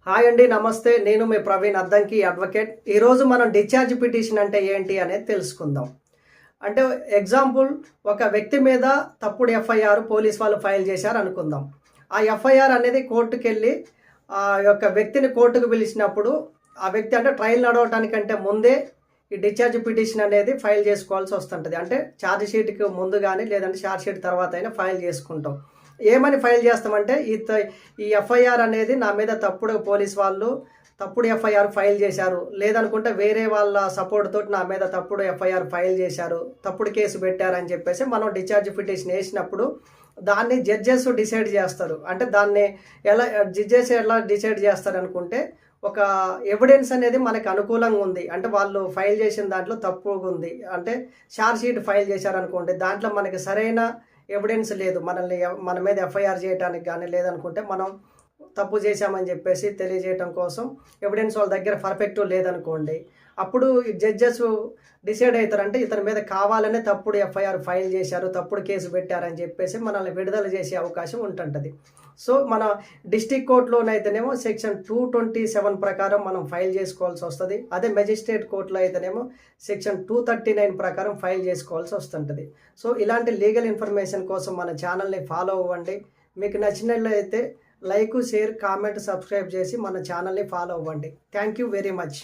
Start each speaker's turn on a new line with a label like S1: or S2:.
S1: Hi అండి, నమస్తే. నేను మీ ప్రవీణ్ అద్దంకి అడ్వకేట్. ఈరోజు మనం డిశ్చార్జ్ పిటిషన్ అంటే ఏంటి అనేది తెలుసుకుందాం. అంటే ఎగ్జాంపుల్, ఒక వ్యక్తి మీద తప్పుడు ఎఫ్ఐఆర్ పోలీస్ వాళ్ళు ఫైల్ చేశారు అనుకుందాం. ఆ ఎఫ్ఐఆర్ అనేది కోర్టుకెళ్ళి ఆ యొక్క వ్యక్తిని కోర్టుకు పిలిచినప్పుడు ఆ వ్యక్తి అంటే ట్రయల్ నడవటానికంటే ముందే ఈ డిశ్చార్జ్ పిటిషన్ అనేది ఫైల్ చేసుకోవాల్సి వస్తుంటుంది. అంటే ఛార్జ్ షీట్కి ముందు కానీ లేదంటే ఛార్జ్ షీట్ తర్వాత అయినా ఫైల్ చేసుకుంటాం. ఏమని ఫైల్ చేస్తామంటే ఈ ఎఫ్ఐఆర్ అనేది నా మీద తప్పుడు పోలీస్ వాళ్ళు తప్పుడు ఎఫ్ఐఆర్ ఫైల్ చేశారు, లేదనుకుంటే వేరే వాళ్ళ సపోర్ట్ తోటి నా మీద తప్పుడు ఎఫ్ఐఆర్ ఫైల్ చేశారు, తప్పుడు కేసు పెట్టారని చెప్పేసి మనం డిశ్చార్జ్ పిటిషన్ వేసినప్పుడు దాన్ని జడ్జెస్ డిసైడ్ చేస్తారు. అంటే దాన్ని జడ్జెస్ ఎలా డిసైడ్ చేస్తారు అనుకుంటే, ఒక ఎవిడెన్స్ అనేది మనకు అనుకూలంగా ఉంది, అంటే వాళ్ళు ఫైల్ చేసిన దాంట్లో తప్పుగా ఉంది, అంటే ఛార్జ్ షీట్ ఫైల్ చేశారనుకోండి, దాంట్లో మనకి సరైన ఎవిడెన్స్ లేదు, మన మీద ఎఫ్ఐఆర్ చేయడానికి కానీ లేదనుకుంటే మనం తప్పు చేశామని చెప్పేసి తెలియజేయటం కోసం ఎవిడెన్స్ వాళ్ళ దగ్గర పర్ఫెక్ట్ లేదనుకోండి, అప్పుడు జడ్జెస్ డిసైడ్ అవుతారంటే ఇతని మీద కావాలనే తప్పుడు ఎఫ్ఐఆర్ ఫైల్ చేశారు, తప్పుడు కేసు పెట్టారని చెప్పేసి మనల్ని విడుదల చేసే అవకాశం ఉంటుంటుంది. సో మన డిస్టిక్ కోర్టులోనైతేనేమో సెక్షన్ 227 ప్రకారం మనం ఫైల్ చేసుకోవాల్సి వస్తుంది. అదే మెజిస్ట్రేట్ కోర్టులో అయితేనేమో సెక్షన్ 239 ప్రకారం ఫైల్ చేసుకోవాల్సి వస్తుంటుంది. సో ఇలాంటి లీగల్ ఇన్ఫర్మేషన్ కోసం మన ఛానల్ని ఫాలో అవ్వండి. మీకు నచ్చినట్లయితే లైక్, షేర్, కామెంట్, సబ్స్క్రైబ్ చేసి మన ఛానల్ని ఫాలో అవ్వండి. Thank you very much.